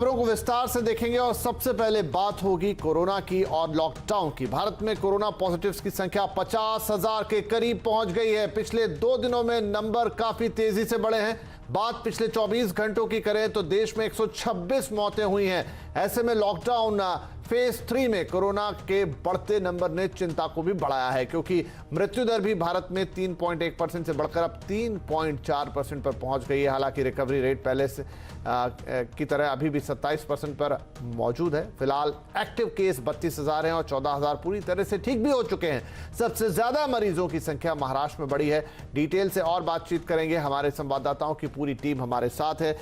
खबरों को विस्तार से देखेंगे और सबसे पहले बात होगी कोरोना की और लॉकडाउन की। भारत में कोरोना पॉजिटिव्स की संख्या 50,000 के करीब पहुंच गई है। पिछले 2 दिनों में नंबर काफी तेजी से बढ़े हैं। बात पिछले 24 घंटों की करें तो देश में 126 मौतें हुई हैं। ऐसे में लॉकडाउन फेज 3 में कोरोना के बढ़ते नंबर ने चिंता को भी बढ़ाया है, क्योंकि मृत्यु दर भी भारत में 3.1% से बढ़कर अब 3.4% पर पहुंच गई है। हालांकि रिकवरी रेट पहले से की तरह अभी भी 27% पर मौजूद है। फिलहाल एक्टिव केस 32,000 हैं और 14,000 पूरी तरह से ठीक भी हो चुके हैं। सबसे ज्यादा मरीजों की संख्या महाराष्ट्र में बढ़ी है। डिटेल से और बातचीत करेंगे। हमारे संवाददाताओं की पूरी टीम हमारे साथ है।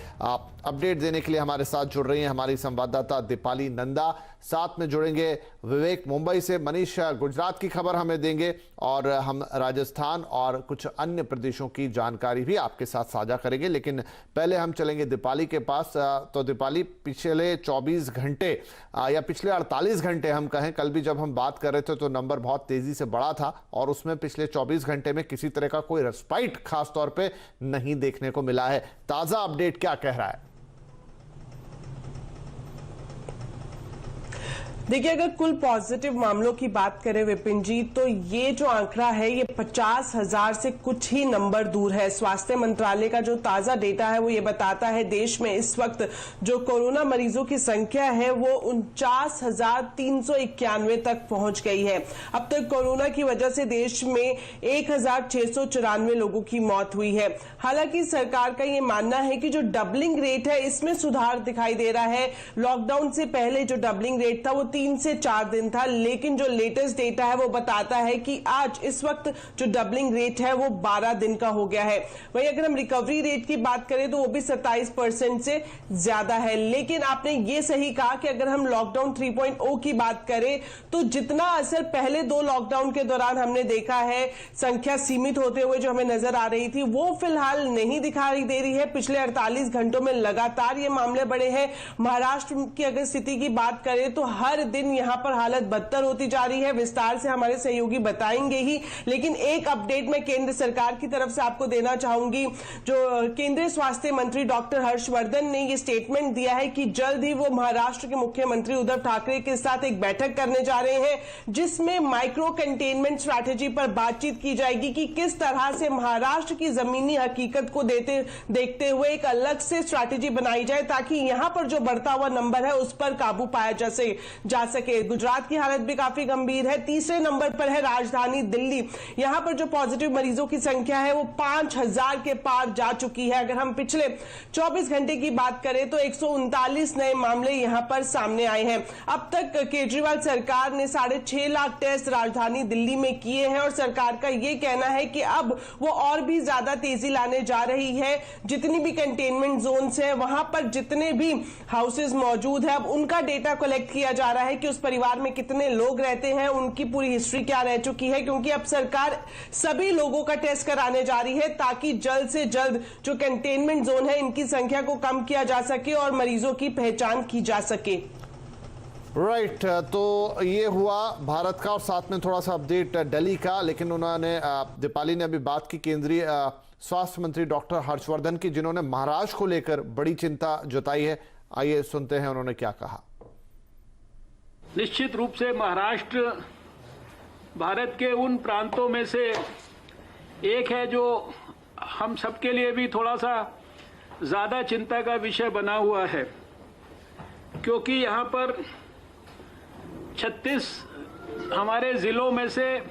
अपडेट देने के लिए हमारे साथ जुड़ रही हैं हमारी संवाददाता दीपाली नंदा, साथ में जुड़ेंगे विवेक मुंबई से, मनीष गुजरात की खबर हमें देंगे और हम राजस्थान और कुछ अन्य प्रदेशों की जानकारी भी आपके साथ साझा करेंगे। लेकिन पहले हम चलेंगे दीपाली के पास। तो दीपाली, पिछले 24 घंटे या पिछले 48 घंटे हम कहें, कल भी जब हम बात कर रहे थे तो नंबर बहुत तेजी से बढ़ा था और उसमें पिछले 24 घंटे में किसी तरह का कोई रेस्पाइट खास तौर पे नहीं देखने को मिला है। ताजा अपडेट क्या कह रहा है? देखिए, अगर कुल पॉजिटिव मामलों की बात करें विपिन जी, तो ये जो आंकड़ा है ये 50,000 से कुछ ही नंबर दूर है। स्वास्थ्य मंत्रालय का जो ताजा डेटा है वो ये बताता है देश में इस वक्त जो कोरोना मरीजों की संख्या है वो 49,391 तक पहुंच गई है। अब तक कोरोना की वजह से देश में 1,694 लोगों की मौत हुई है। हालांकि सरकार का ये मानना है कि जो डबलिंग रेट है इसमें सुधार दिखाई दे रहा है। लॉकडाउन से पहले जो डबलिंग रेट था वो 3 से 4 दिन था, लेकिन जो लेटेस्ट डेटा है वो बताता है कि आज इस वक्त जो डबलिंग रेट है वो 12 दिन का हो गया है। वहीं अगर हम रिकवरी रेट की बात करें तो वो भी 27% से ज्यादा है। लेकिन आपने ये सही कहा कि अगर हम लॉकडाउन 3.0 की बात करें तो जितना असर पहले 2 लॉकडाउन के दौरान हमने देखा है, संख्या सीमित होते हुए जो हमें नजर आ रही थी, वो फिलहाल नहीं दिखाई दे रही है। पिछले 48 घंटों में लगातार ये मामले बढ़े हैं। महाराष्ट्र की अगर स्थिति की बात करें तो हर दिन यहां पर हालत बदतर होती जा रही है। विस्तार से हमारे सहयोगी बताएंगे ही, लेकिन एक अपडेट मैं केंद्र सरकार की तरफ से आपको देना चाहूंगी। जो केंद्रीय स्वास्थ्य मंत्री डॉक्टर हर्षवर्धन ने ये स्टेटमेंट दिया है कि जल्द ही वो महाराष्ट्र के मुख्यमंत्री उद्धव ठाकरे के साथ एक बैठक करने जा रहे हैं, जिसमें माइक्रो कंटेनमेंट स्ट्रैटेजी पर बातचीत की जाएगी कि किस तरह से महाराष्ट्र की जमीनी हकीकत को देखते हुए एक अलग से स्ट्रैटेजी बनाई जाए ताकि यहां पर जो बढ़ता हुआ नंबर है उस पर काबू पाया जा सके। गुजरात की हालत भी काफी गंभीर है। तीसरे नंबर पर है राजधानी दिल्ली। यहां पर जो पॉजिटिव मरीजों की संख्या है वो 5,000 के पार जा चुकी है। अगर हम पिछले 24 घंटे की बात करें तो 139 नए मामले यहां पर सामने आए हैं। अब तक केजरीवाल सरकार ने 6.5 लाख टेस्ट राजधानी दिल्ली में किए हैं और सरकार का यह कहना है कि अब वो और भी ज्यादा तेजी लाने जा रही है। जितनी भी कंटेनमेंट जोन्स है वहां पर जितने भी हाउसेज मौजूद है, अब उनका डेटा कलेक्ट किया जा रहा है कि उस परिवार में कितने लोग रहते हैं, उनकी पूरी हिस्ट्री क्या रह चुकी है, क्योंकि अब सरकार सभी लोगों का टेस्ट कराने जा रही है ताकि जल्द से जल्द जो कंटेनमेंट जोन है इनकी संख्या को कम किया जा सके और मरीजों की पहचान की जा सके। राइट, तो ये हुआ भारत का और साथ में थोड़ा सा अपडेट दिल्ली का। लेकिन उन्होंने दीपाली ने अभी बात की केंद्रीय स्वास्थ्य मंत्री डॉक्टर हर्षवर्धन की, जिन्होंने महाराष्ट्र को लेकर बड़ी चिंता जताई है। आइए सुनते हैं उन्होंने क्या कहा। निश्चित रूप से महाराष्ट्र भारत के उन प्रांतों में से एक है जो हम सबके लिए भी थोड़ा सा ज़्यादा चिंता का विषय बना हुआ है, क्योंकि यहाँ पर 36 हमारे ज़िलों में से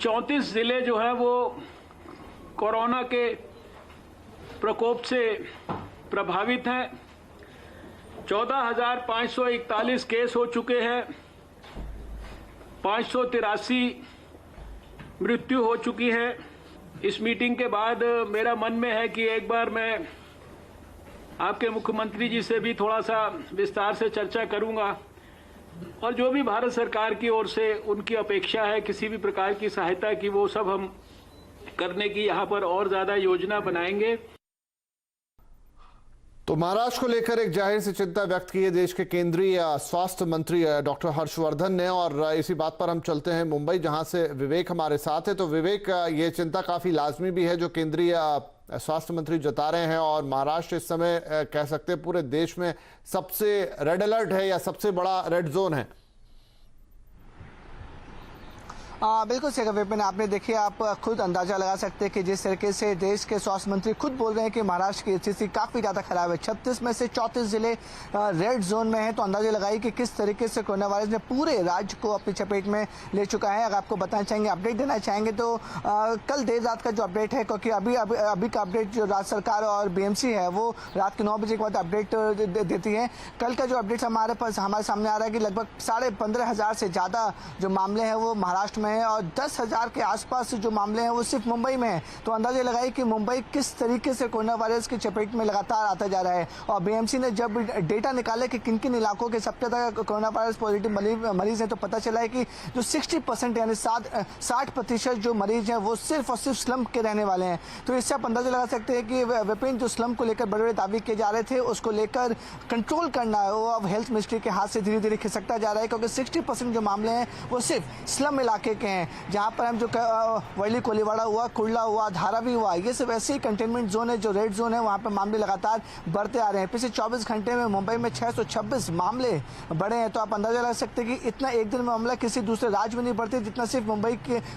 34 ज़िले जो है वो कोरोना के प्रकोप से प्रभावित हैं। 14,541 केस हो चुके हैं, 583 मृत्यु हो चुकी है। इस मीटिंग के बाद मेरा मन में है कि एक बार मैं आपके मुख्यमंत्री जी से भी थोड़ा सा विस्तार से चर्चा करूंगा और जो भी भारत सरकार की ओर से उनकी अपेक्षा है किसी भी प्रकार की सहायता की, वो सब हम करने की यहाँ पर और ज़्यादा योजना बनाएंगे। तो महाराष्ट्र को लेकर एक जाहिर सी चिंता व्यक्त की है देश के केंद्रीय स्वास्थ्य मंत्री डॉक्टर हर्षवर्धन ने। और इसी बात पर हम चलते हैं मुंबई, जहां से विवेक हमारे साथ है। तो विवेक, ये चिंता काफी लाजमी भी है जो केंद्रीय स्वास्थ्य मंत्री जता रहे हैं और महाराष्ट्र इस समय कह सकते हैं पूरे देश में सबसे रेड अलर्ट है या सबसे बड़ा रेड जोन है। बिल्कुल सही विपिन, आपने देखिए, आप खुद अंदाजा लगा सकते हैं कि जिस तरीके से देश के स्वास्थ्य मंत्री खुद बोल रहे हैं कि महाराष्ट्र की स्थिति काफ़ी ज़्यादा खराब है। 36 में से 34 जिले रेड जोन में हैं, तो अंदाजा लगाइए कि किस तरीके से कोरोना वायरस ने पूरे राज्य को अपनी चपेट में ले चुका है। अगर आपको बताना चाहेंगे, अपडेट देना चाहेंगे तो कल देर रात का जो अपडेट है, क्योंकि अभी का अपडेट जो राज्य सरकार और BMC है वो रात के 9 बजे के बाद अपडेट देती है। कल का जो अपडेट हमारे सामने आ रहा है कि लगभग 15,500 से ज़्यादा जो मामले हैं वो महाराष्ट्र में है और 10,000 के आसपास जो मामले हैं वो सिर्फ मुंबई में है। तो अंदाजा लगाइए कि मुंबई किस तरीके से कोरोना वायरस की चपेट में लगातार आता जा रहा है। और BMC ने जब डेटा निकाला कि किन किन इलाकों के सबसे ज्यादा कोरोना वायरस पॉजिटिव मरीज हैं, तो पता चला है कि जो 60% यानी 60% जो मरीज हैं वो सिर्फ और सिर्फ स्लम के रहने वाले हैं। तो इससे आप अंदाजा लगा सकते हैं कि विपिन, जो स्लम को लेकर बड़े बड़े दावे किए जा रहे थे उसको लेकर कंट्रोल करना है वो अब हेल्थ मिनिस्ट्री के हाथ से धीरे धीरे खिसकता जा रहा है, क्योंकि 60% जो मामले हैं वो सिर्फ स्लम इलाके के हैं, जहां पर हम जो वर्ली कोलीवाड़ा हुआ, कुर्ला हुआ, धारावी हुआ, ये सब ऐसे ही कंटेनमेंट जोन है जो रेड जोन है, वहां पर मामले लगातार बढ़ते आ रहे हैं। पिछले 24 घंटे में मुंबई में 626 मामले बढ़े हैं। तो आप अंदाजा लगा सकते हैं कि इतना एक दिन में मामला किसी दूसरे राज्य में नहीं बढ़ते जितना सिर्फ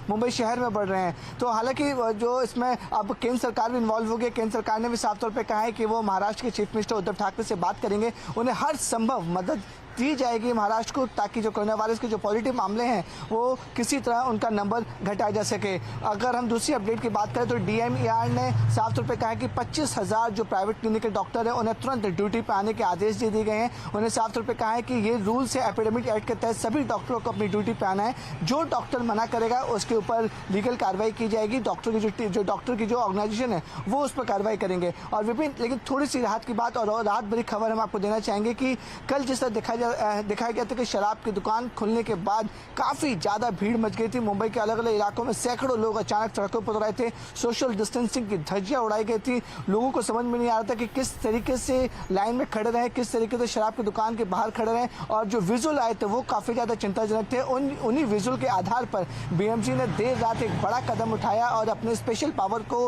मुंबई शहर में बढ़ रहे हैं। तो हालांकि जो इसमें अब केंद्र सरकार भी इन्वॉल्व हो गई। केंद्र सरकार ने भी साफ तौर पर कहा है कि वो महाराष्ट्र के चीफ मिनिस्टर उद्धव ठाकरे से बात करेंगे, उन्हें हर संभव मदद दी जाएगी महाराष्ट्र को, ताकि जो कोरोना वायरस के जो पॉजिटिव मामले हैं वो किसी तरह उनका नंबर घटाया जा सके। अगर हम दूसरी अपडेट की बात करें तो DMER ने साफ तौर पे कहा है कि 25,000 जो प्राइवेट क्लिनिक के डॉक्टर हैं उन्हें तुरंत ड्यूटी पर आने के आदेश दे दिए गए हैं। उन्हें साफ तौर पे कहा है कि ये रूल्स है एपिडेमिक एक्ट के तहत सभी डॉक्टरों को अपनी ड्यूटी पर आना है। जो डॉक्टर मना करेगा उसके ऊपर लीगल कार्रवाई की जाएगी। डॉक्टर की जो ऑर्गेनाइजेशन है वो उस पर कार्रवाई करेंगे। और विपिन, लेकिन थोड़ी सी राहत की बात और राहत भरी खबर हम आपको देना चाहेंगे कि कल जिस तरह दिखाया गया था कि शराब की दुकान खुलने के बाद काफी ज्यादा भीड़ मच गई थी। मुंबई के अलग अलग इलाकों में सैकड़ों लोग अचानक सड़कों पर उतर आए थे। सोशल डिस्टेंसिंग की धज्जियां उड़ाई गई थी। लोगों को समझ में नहीं आ रहा था कि किस तरीके से लाइन में खड़े रहे, किस तरीके से शराब की दुकान के बाहर खड़े रहे। और जो विजुअल आए थे वो काफी ज्यादा चिंताजनक थे। उन्हीं विजुअल के आधार पर BMC ने देर रात एक बड़ा कदम उठाया और अपने स्पेशल पावर को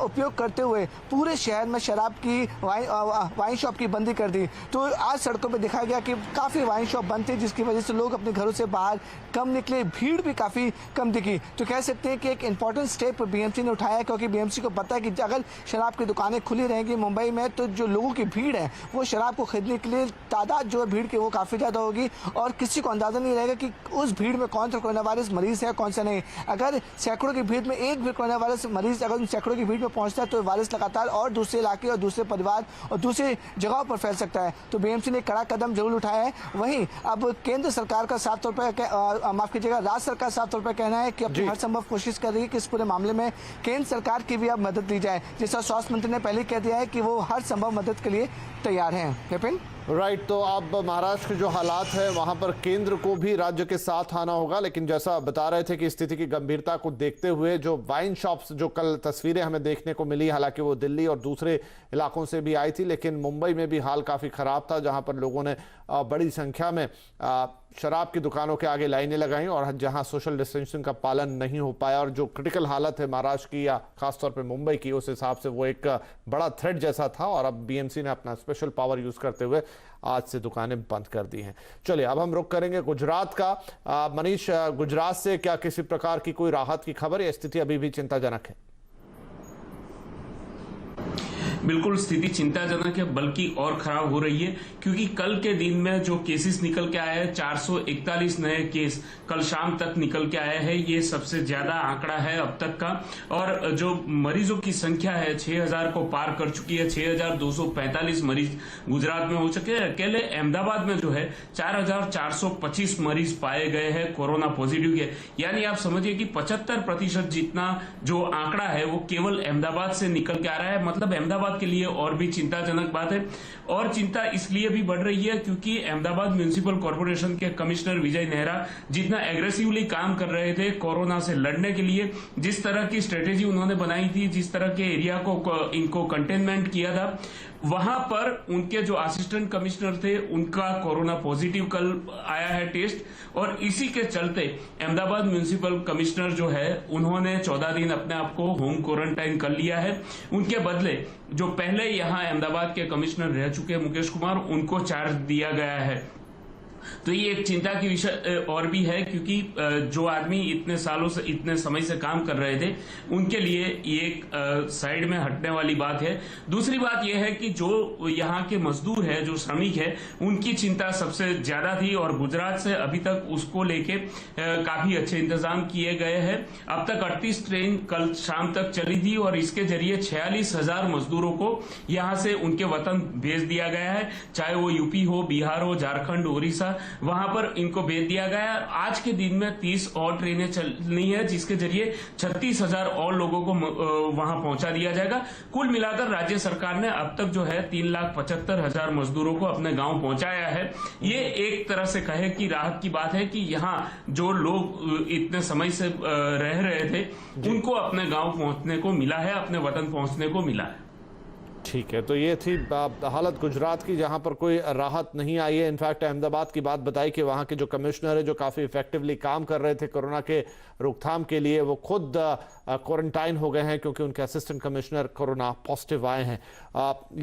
उपयोग करते हुए पूरे शहर में शराब की वाइन शॉप की बंदी कर दी। तो आज सड़कों पर दिखाया गया कि काफी वाइन शॉप बंद थे, जिसकी वजह से लोग अपने घरों से बाहर कम निकले, भीड़ भी काफी कम दिखी। तो कह सकते हैं कि एक इंपॉर्टेंट स्टेप BMC ने उठाया है, क्योंकि BMC को पता है कि अगर शराब की दुकानें खुली रहेंगी मुंबई में तो जो लोगों की भीड़ है वो शराब को खरीदने के लिए तादाद जो है भीड़ की वो काफी ज्यादा होगी और किसी को अंदाजा नहीं रहेगा कि उस भीड़ में कौन सा कोरोना वायरस मरीज है कौन सा नहीं। अगर सैकड़ों की भीड़ में एक भी कोरोना वायरस मरीज अगर सैकड़ों की भीड़ में पहुंचता है तो वायरस लगातार और दूसरे इलाके और दूसरे परिवार और दूसरे जगहों पर फैल सकता है। तो BMC ने कड़ा कदम जरूर उठाया है। वहीं अब केंद्र सरकार का साफ तौर पर माफ कीजिएगा राज्य सरकार साफ तौर पर कहना है कि अपनी हर संभव कोशिश कर रही है कि इस पूरे मामले में केंद्र सरकार की भी अब मदद ली जाए। जैसा स्वास्थ्य मंत्री ने पहले कह दिया है कि वो हर संभव मदद के लिए तैयार हैं। विपिन, राइट, तो अब महाराष्ट्र के जो हालात है वहां पर केंद्र को भी राज्य के साथ आना होगा, लेकिन जैसा बता रहे थे कि स्थिति की गंभीरता को देखते हुए जो वाइन शॉप्स जो कल तस्वीरें हमें देखने को मिली, हालांकि वो दिल्ली और दूसरे इलाकों से भी आई थी, लेकिन मुंबई में भी हाल काफी खराब था, जहां पर लोगों ने बड़ी संख्या में शराब की दुकानों के आगे लाइनें लगाई और जहां सोशल डिस्टेंसिंग का पालन नहीं हो पाया और जो क्रिटिकल हालत है महाराष्ट्र की या खासतौर पे मुंबई की, उस हिसाब से वो एक बड़ा थ्रेट जैसा था और अब BMC ने अपना स्पेशल पावर यूज करते हुए आज से दुकानें बंद कर दी हैं। चलिए अब हम रुख करेंगे गुजरात का। मनीष, गुजरात से क्या किसी प्रकार की कोई राहत की खबर या स्थिति अभी भी चिंताजनक है? बिल्कुल स्थिति चिंताजनक है, बल्कि और खराब हो रही है, क्योंकि कल के दिन में जो केसेस निकल के आए हैं 441 नए केस कल शाम तक निकल के आए हैं। ये सबसे ज्यादा आंकड़ा है अब तक का। और जो मरीजों की संख्या है 6000 को पार कर चुकी है। 6245 मरीज गुजरात में हो चुके हैं। अकेले अहमदाबाद में जो है 4425 मरीज पाए गए हैं कोरोना पॉजिटिव के। यानी आप समझिए कि 75% जितना जो आंकड़ा है वो केवल अहमदाबाद से निकल के आ रहा है। मतलब अहमदाबाद के लिए और भी चिंताजनक बात है। और चिंता इसलिए भी बढ़ रही है क्योंकि अहमदाबाद म्युनिसिपल कॉर्पोरेशन के कमिश्नर विजय नेहरा जितना एग्रेसिवली काम कर रहे थे कोरोना से लड़ने के लिए, जिस तरह की स्ट्रेटेजी उन्होंने बनाई थी, जिस तरह के एरिया को इनको कंटेनमेंट किया था, वहां पर उनके जो असिस्टेंट कमिश्नर थे उनका कोरोना पॉजिटिव कल आया है टेस्ट, और इसी के चलते अहमदाबाद म्युनिसिपल कमिश्नर जो है उन्होंने 14 दिन अपने आप को होम क्वारंटाइन कर लिया है। उनके बदले जो पहले यहां अहमदाबाद के कमिश्नर रह चुके मुकेश कुमार, उनको चार्ज दिया गया है। तो ये एक चिंता की विषय और भी है, क्योंकि जो आदमी इतने सालों से इतने समय से काम कर रहे थे उनके लिए ये एक साइड में हटने वाली बात है। दूसरी बात यह है कि जो यहाँ के मजदूर है, जो श्रमिक है, उनकी चिंता सबसे ज्यादा थी, और गुजरात से अभी तक उसको लेके काफी अच्छे इंतजाम किए गए हैं। अब तक 38 ट्रेन कल शाम तक चली थी, और इसके जरिए 46,000 मजदूरों को यहाँ से उनके वतन भेज दिया गया है, चाहे वो यूपी हो, बिहार हो, झारखंड, उड़ीसा, वहां पर इनको भेज दिया गया। आज के दिन में 30 और ट्रेनें चलनी है, जिसके जरिए 36,000 और लोगों को वहां पहुंचा दिया जाएगा। कुल मिलाकर राज्य सरकार ने अब तक जो है 3,75,000 मजदूरों को अपने गांव पहुंचाया है। ये एक तरह से कहे कि राहत की बात है कि यहाँ जो लोग इतने समय से रह रहे थे उनको अपने गांव पहुंचने को मिला है, अपने वतन पहुंचने को मिला है। ठीक है, तो ये थी हालत गुजरात की, जहां पर कोई राहत नहीं आई है। इनफैक्ट अहमदाबाद की बात बताई कि वहां के जो कमिश्नर है, जो काफ़ी इफेक्टिवली काम कर रहे थे कोरोना के रोकथाम के लिए, वो खुद क्वारंटाइन हो गए हैं क्योंकि उनके असिस्टेंट कमिश्नर कोरोना पॉजिटिव आए हैं।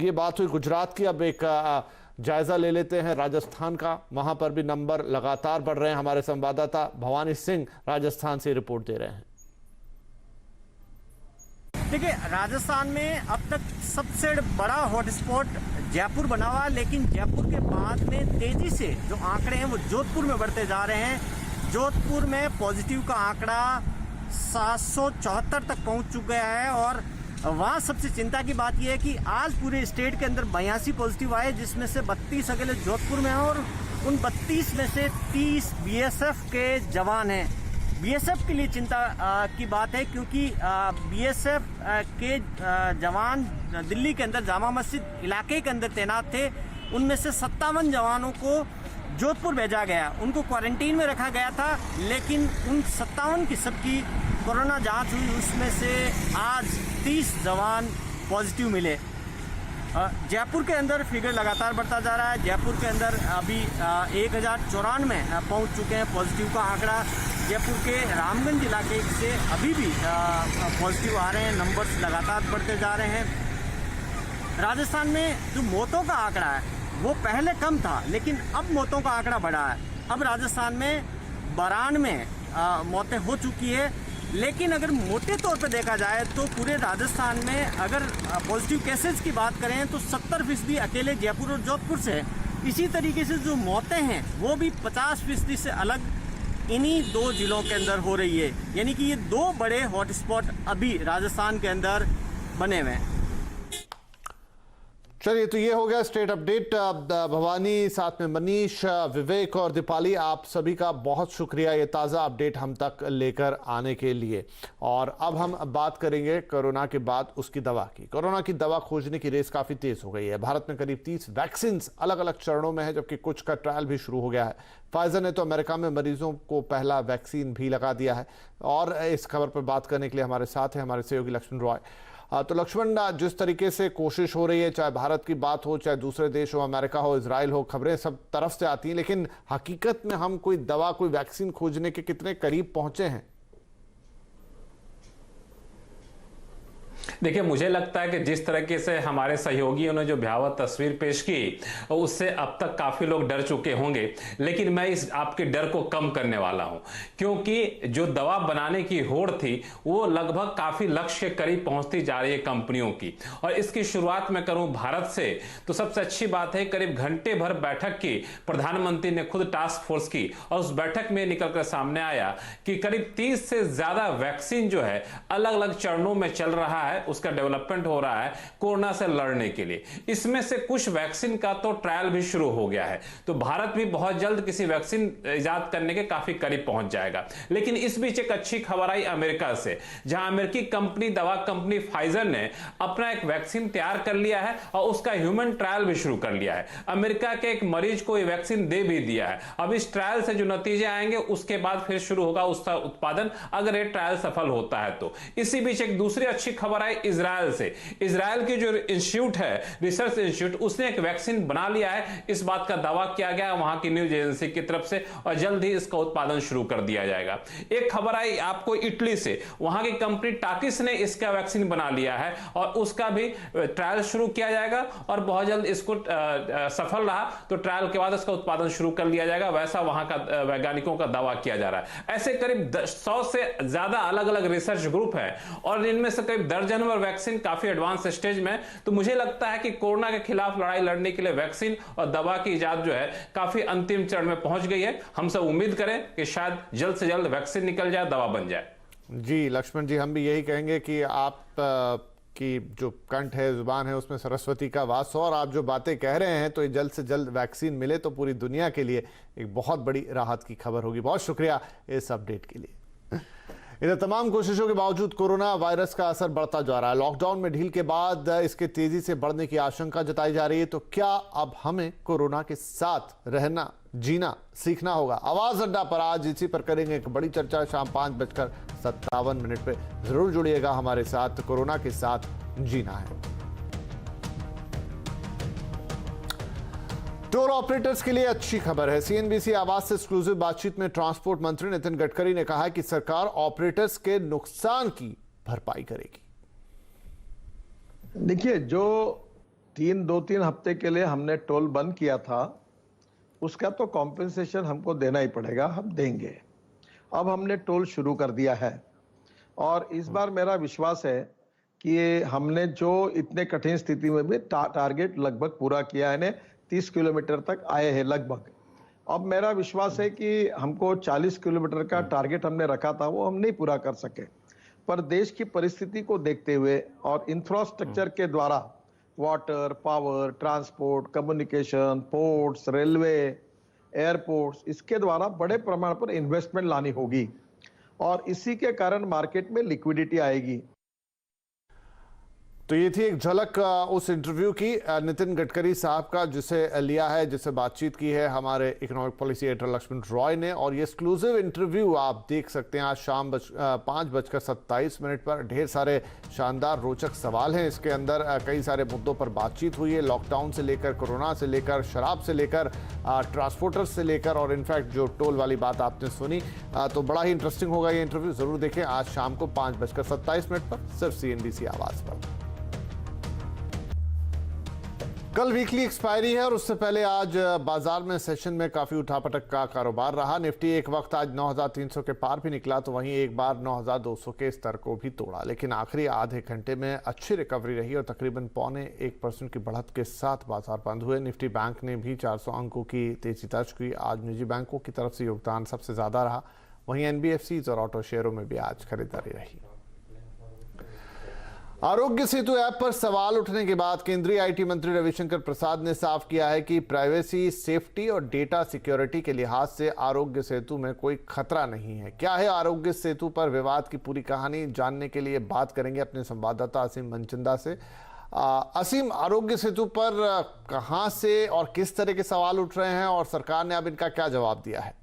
ये बात हुई गुजरात की। अब एक जायजा ले लेते हैं राजस्थान का। वहां पर भी नंबर लगातार बढ़ रहे हैं। हमारे संवाददाता भवानी सिंह राजस्थान से रिपोर्ट दे रहे हैं। देखिए, राजस्थान में अब तक सबसे बड़ा हॉटस्पॉट जयपुर बना हुआ है, लेकिन जयपुर के बाद में तेजी से जो आंकड़े हैं वो जोधपुर में बढ़ते जा रहे हैं। जोधपुर में पॉजिटिव का आंकड़ा 774 तक पहुंच चुका है, और वहाँ सबसे चिंता की बात यह है कि आज पूरे स्टेट के अंदर 82 पॉजिटिव आए, जिसमें से 32 अकेले जोधपुर में हैं, और उन 32 में से 30 बीएसएफ के जवान हैं। बीएसएफ के लिए चिंता की बात है, क्योंकि बीएसएफ के जवान दिल्ली के अंदर जामा मस्जिद इलाके के अंदर तैनात थे। उनमें से 57 जवानों को जोधपुर भेजा गया, उनको क्वारंटीन में रखा गया था, लेकिन उन 57 की सबकी कोरोना जांच हुई। उसमें से आज 30 जवान पॉजिटिव मिले। जयपुर के अंदर फिगर लगातार बढ़ता जा रहा है। जयपुर के अंदर अभी 1094 पहुंच चुके हैं पॉजिटिव का आंकड़ा। जयपुर के रामगंज इलाके से अभी भी पॉजिटिव आ रहे हैं, नंबर्स लगातार बढ़ते जा रहे हैं। राजस्थान में जो मौतों का आंकड़ा है वो पहले कम था, लेकिन अब मौतों का आंकड़ा बढ़ा है। अब राजस्थान में 92 मौतें हो चुकी है, लेकिन अगर मोटे तौर पर देखा जाए तो पूरे राजस्थान में अगर पॉजिटिव केसेस की बात करें तो 70% अकेले जयपुर और जोधपुर से है। इसी तरीके से जो मौतें हैं वो भी 50% से अलग इन्हीं दो जिलों के अंदर हो रही है। यानी कि ये दो बड़े हॉटस्पॉट अभी राजस्थान के अंदर बने हुए हैं। चलिए, तो ये हो गया स्टेट अपडेट। भवानी, साथ में मनीष, विवेक और दीपाली, आप सभी का बहुत शुक्रिया ये ताज़ा अपडेट हम तक लेकर आने के लिए। और अब हम बात करेंगे कोरोना के बाद उसकी दवा की। कोरोना की दवा खोजने की रेस काफ़ी तेज़ हो गई है। भारत में करीब 30 वैक्सीन अलग अलग चरणों में है, जबकि कुछ का ट्रायल भी शुरू हो गया है। फाइजर ने तो अमेरिका में मरीजों को पहला वैक्सीन भी लगा दिया है। और इस खबर पर बात करने के लिए हमारे साथ हैं हमारे सहयोगी लक्ष्मण रॉय। तो लक्ष्मण, जिस तरीके से कोशिश हो रही है, चाहे भारत की बात हो, चाहे दूसरे देश हो, अमेरिका हो, इजराइल हो, खबरें सब तरफ से आती हैं, लेकिन हकीकत में हम कोई दवा, कोई वैक्सीन खोजने के कितने करीब पहुंचे हैं? देखिए, मुझे लगता है कि जिस तरीके से हमारे सहयोगियों ने जो भयावह तस्वीर पेश की, उससे अब तक काफी लोग डर चुके होंगे, लेकिन मैं इस आपके डर को कम करने वाला हूं, क्योंकि जो दवा बनाने की होड़ थी वो लगभग काफी लक्ष्य के करीब पहुंचती जा रही है कंपनियों की। और इसकी शुरुआत में करूं भारत से, तो सबसे अच्छी बात है करीब घंटे भर बैठक की प्रधानमंत्री ने खुद टास्क फोर्स की, और उस बैठक में निकलकर सामने आया कि करीब 30 से ज्यादा वैक्सीन जो है अलग अलग चरणों में चल रहा है, उसका डेवलपमेंट हो रहा है कोरोना से लड़ने के लिए। इसमें से कुछ वैक्सीन का तो ट्रायल भी शुरू हो गया है, तो भारत भी बहुत जल्द किसी वैक्सीन इजाद करने के काफी करीब पहुंच जाएगा। लेकिन इस बीच एक अच्छी खबर आई अमेरिका से, जहां अमेरिकी कंपनी, दवा कंपनी फाइजर ने अपना एक वैक्सीन तैयार कर लिया है और उसका ह्यूमन ट्रायल भी शुरू कर लिया है। अमेरिका के एक मरीज को ये वैक्सीन दे भी दिया है। अब इस ट्रायल से जो नतीजे आएंगे उसके बाद फिर शुरू होगा उसका उत्पादन, अगर ये ट्रायल सफल होता है तो। इसी बीच एक दूसरी अच्छी खबर आई इजराइल से। इजराइल के जो इंस्टीट्यूट है, रिसर्च इंस्टीट्यूट, उसने एक वैक्सीन बना लिया है, इस बात का दावा किया गया वहां की न्यूज एजेंसी की तरफ से, और जल्द ही इसका उत्पादन शुरू कर दिया जाएगा। एक खबर आई आपको इटली से, वहां की कंपनी टाकिस ने इसका वैक्सीन बना लिया है और उसका भी ट्रायल शुरू किया जाएगा, और बहुत जल्द इसको सफल रहा तो ट्रायल के बाद इसका उत्पादन शुरू कर लिया जाएगा, वैसा वहां का वैज्ञानिकों का दावा किया जा रहा है। ऐसे करीब 100 से ज्यादा अलग अलग रिसर्च ग्रुप है और इनमें से करीब दर्जन भर वैक्सीन काफी एडवांस स्टेज में। तो मुझे लगता है कि कोरोना के खिलाफ लड़ाई लड़ने के लिए वैक्सीन और दवा की इजाद जो है काफी अंतिम चरण में पहुंच गई है। हम सब उम्मीद करें कि शायद जल्द से जल्द वैक्सीन निकल जाए, दवा बन जाए। जी लक्ष्मण जी, हम भी यही कहेंगे कि आप की जो कंठ है, जुबान है, उसमें सरस्वती का वास हो, और आप जो बातें कह रहे हैं तो ये जल्द से जल्द वैक्सीन मिले तो पूरी दुनिया के लिए एक बहुत बड़ी राहत की खबर होगी। बहुत शुक्रिया इस अपडेट के लिए। इधर तमाम कोशिशों के बावजूद कोरोना वायरस का असर बढ़ता जा रहा है। लॉकडाउन में ढील के बाद इसके तेजी से बढ़ने की आशंका जताई जा रही है। तो क्या अब हमें कोरोना के साथ रहना, जीना सीखना होगा? आवाज अड्डा पर आज इसी पर करेंगे एक बड़ी चर्चा। शाम 5:57 पे जरूर जुड़िएगा हमारे साथ। कोरोना के साथ जीना है। टोल ऑपरेटर्स के लिए अच्छी खबर है। सीएनबीसी आवाज से एक्सक्लूसिव बातचीत में ट्रांसपोर्ट मंत्री नितिन गडकरी ने कहा कि सरकार ऑपरेटर्स के नुकसान की भरपाई करेगी। देखिए, जो 2-3 हफ्ते के लिए हमने टोल बंद किया था, उसका तो कॉम्पेंसेशन हमको देना ही पड़ेगा, हम देंगे। अब हमने टोल शुरू कर दिया है और इस बार मेरा विश्वास है कि हमने जो इतने कठिन स्थिति में भी टारगेट लगभग पूरा किया है, 30 किलोमीटर तक आए हैं लगभग। अब मेरा विश्वास है कि हमको 40 किलोमीटर का टारगेट हमने रखा था, वो हम नहीं पूरा कर सके। पर देश की परिस्थिति को देखते हुए और इंफ्रास्ट्रक्चर के द्वारा water, power, transport, communication, ports, railway, airports, इसके द्वारा बड़े प्रमाण पर इन्वेस्टमेंट लानी होगी और इसी के कारण मार्केट में लिक्विडिटी आएगी। तो ये थी एक झलक उस इंटरव्यू की नितिन गडकरी साहब का, जिसे लिया है, जिसे बातचीत की है हमारे economic policy editor Lakshman Roy ने। और ये एक्सक्लूसिव इंटरव्यू आप देख सकते हैं आज शाम 5:27 पर। ढेर सारे शानदार रोचक सवाल हैं इसके अंदर। कई सारे मुद्दों पर बातचीत हुई है, लॉकडाउन से लेकर, कोरोना से लेकर, शराब से लेकर, ट्रांसपोर्टर्स से लेकर, और इनफैक्ट जो टोल वाली बात आपने सुनी। तो बड़ा ही इंटरेस्टिंग होगा ये इंटरव्यू, जरूर देखें आज शाम को 5:27 पर, सिर्फ सीएनबीसी आवाज पर। कल वीकली एक्सपायरी है और उससे पहले आज बाजार में सेशन में काफी उठापटक का कारोबार रहा। निफ्टी एक वक्त आज 9,300 के पार भी निकला तो वहीं एक बार 9,200 के स्तर को भी तोड़ा, लेकिन आखिरी आधे घंटे में अच्छी रिकवरी रही और तकरीबन 0.25% की बढ़त के साथ बाजार बंद हुए। निफ्टी बैंक ने भी 400 अंकों की तेजी दर्ज की। आज निजी बैंकों की तरफ से योगदान सबसे ज्यादा रहा, वहीं एनबीएफसीज और ऑटो शेयरों में भी आज खरीदारी रही। आरोग्य सेतु ऐप पर सवाल उठने के बाद केंद्रीय आईटी मंत्री रविशंकर प्रसाद ने साफ किया है कि प्राइवेसी, सेफ्टी और डेटा सिक्योरिटी के लिहाज से आरोग्य सेतु में कोई खतरा नहीं है। क्या है आरोग्य सेतु पर विवाद की पूरी कहानी, जानने के लिए बात करेंगे अपने संवाददाता असीम मनचंदा से। असीम, आरोग्य सेतु पर कहां से और किस तरह के सवाल उठ रहे हैं और सरकार ने अब इनका क्या जवाब दिया है?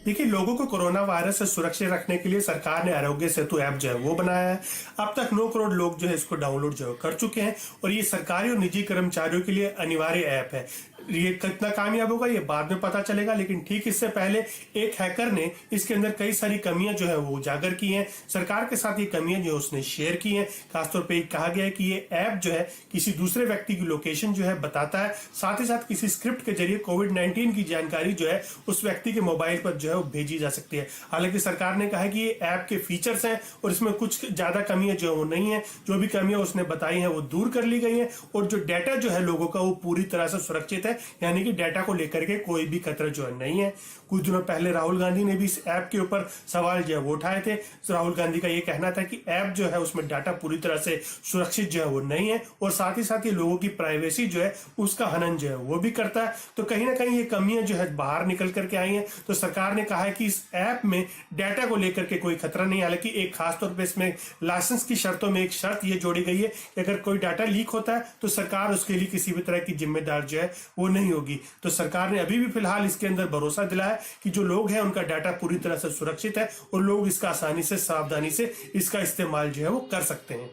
देखिए, लोगों को कोरोना वायरस से सुरक्षित रखने के लिए सरकार ने आरोग्य सेतु ऐप जो है वो बनाया है। अब तक 9 करोड़ लोग जो है इसको डाउनलोड जो कर चुके हैं और ये सरकारी और निजी कर्मचारियों के लिए अनिवार्य ऐप है। ये कितना कामयाब होगा ये बाद में पता चलेगा, लेकिन ठीक इससे पहले एक हैकर ने इसके अंदर कई सारी कमियां जो है वो उजागर की हैं। सरकार के साथ ये कमियां जो उसने शेयर की हैं। खासतौर पे कहा गया है कि ये ऐप जो है किसी दूसरे व्यक्ति की लोकेशन जो है बताता है, साथ ही साथ किसी स्क्रिप्ट के जरिए कोविड-19 की जानकारी जो है उस व्यक्ति के मोबाइल पर जो है वो भेजी जा सकती है। हालांकि सरकार ने कहा है कि ये ऐप के फीचर्स हैं और इसमें कुछ ज्यादा कमियां जो है वो नहीं है। जो भी कमियां उसने बताई हैं वो दूर कर ली गई हैं और जो डाटा जो है लोगों का वो पूरी तरह से सुरक्षित है, यानी कि डाटा को लेकर के कोई भी खतरा जो है नहीं है। कुछ दिनों पहले राहुल गांधी ने भी इस ऐप के ऊपर सवाल जो है वो उठाए थे। राहुल गांधी का ये कहना था कि ऐप जो है उसमें डाटा पूरी तरह से सुरक्षित जो है वो नहीं है और साथ ही साथ ये लोगों की प्राइवेसी जो है उसका हनन जो है वो भी करता है। तो कहीं ना कहीं ये कमियां जो है बाहर निकल करके आई हैं। तो सरकार ने कहा है कि इस ऐप में डाटा को लेकर के कोई खतरा नहीं। हालांकि एक खासतौर पर इसमें लाइसेंस की शर्तों में एक शर्त ये जोड़ी गई है कि अगर कोई डाटा लीक होता है तो सरकार उसके लिए किसी भी तरह की जिम्मेदार जो है वो वो नहीं होगी। तो सरकार ने अभी भी फिलहाल इसके अंदर भरोसा दिलाया कि जो लोग हैं उनका डाटा पूरी तरह से सुरक्षित है और लोग इसका आसानी से, सावधानी से इसका इस्तेमाल जो है वो कर सकते हैं।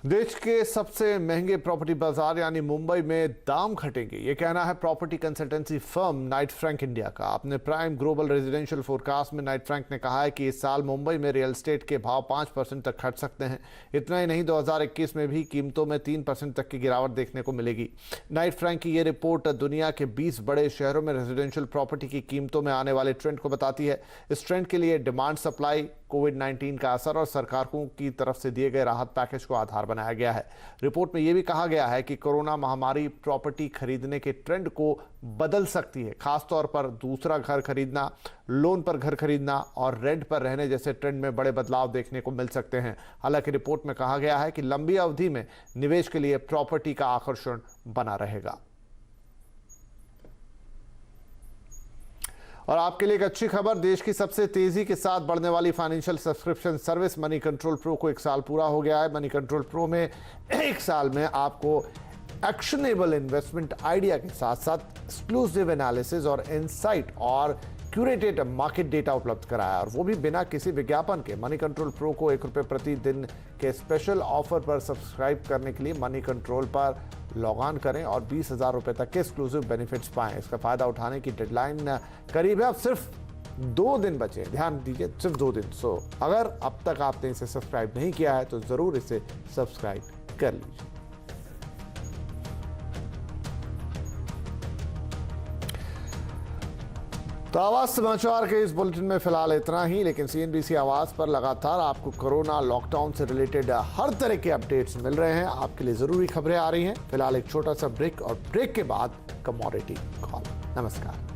देश के सबसे महंगे प्रॉपर्टी बाजार यानी मुंबई में दाम घटेंगे, ये कहना है property consultancy firm Knight Frank India का। अपने प्राइम ग्लोबल रेजिडेंशियल फोरकास्ट में नाइट फ्रैंक ने कहा है कि इस साल मुंबई में रियल एस्टेट के भाव 5% तक घट सकते हैं। इतना ही नहीं, 2021 में भी कीमतों में 3% तक की गिरावट देखने को मिलेगी। नाइट फ्रैंक की ये रिपोर्ट दुनिया के 20 बड़े शहरों में रेजिडेंशियल प्रॉपर्टी की कीमतों में आने वाले ट्रेंड को बताती है। इस ट्रेंड के लिए डिमांड सप्लाई, कोविड-19 का असर और सरकारों की तरफ से दिए गए राहत पैकेज को आधार बनाया गया है। रिपोर्ट में यह भी कहा गया है कि कोरोना महामारी प्रॉपर्टी खरीदने के ट्रेंड को बदल सकती है। खासतौर पर दूसरा घर खरीदना, लोन पर घर खरीदना और रेंट पर रहने जैसे ट्रेंड में बड़े बदलाव देखने को मिल सकते हैं। हालांकि रिपोर्ट में कहा गया है कि लंबी अवधि में निवेश के लिए प्रॉपर्टी का आकर्षण बना रहेगा। और आपके लिए एक अच्छी खबर, देश की सबसे तेजी के साथ बढ़ने वाली financial subscription service money control pro को 1 साल पूरा हो गया है। मनी कंट्रोल प्रो में 1 साल में आपको एक्शनेबल इन्वेस्टमेंट आइडिया के साथ साथ एक्सक्लूसिव एनालिसिस और इनसाइट और क्यूरेटेड मार्केट डेटा उपलब्ध कराया, और वो भी बिना किसी विज्ञापन के। मनी कंट्रोल प्रो को ₹1 प्रति दिन के स्पेशल ऑफर पर सब्सक्राइब करने के लिए मनी कंट्रोल पर लॉग ऑन करें और ₹20,000 तक के एक्सक्लूसिव बेनिफिट्स पाएं। इसका फायदा उठाने की डेडलाइन करीब है, अब सिर्फ 2 दिन बचे। ध्यान दीजिए, सिर्फ 2 दिन। अगर अब तक आपने इसे सब्सक्राइब नहीं किया है तो जरूर इसे सब्सक्राइब कर लीजिए। तो आवाज समाचार के इस बुलेटिन में फिलहाल इतना ही, लेकिन CNBC आवाज पर लगातार आपको कोरोना लॉकडाउन से रिलेटेड हर तरह के अपडेट्स मिल रहे हैं। आपके लिए जरूरी खबरें आ रही हैं। फिलहाल एक छोटा सा ब्रेक, और ब्रेक के बाद कमोडिटी कॉल। नमस्कार।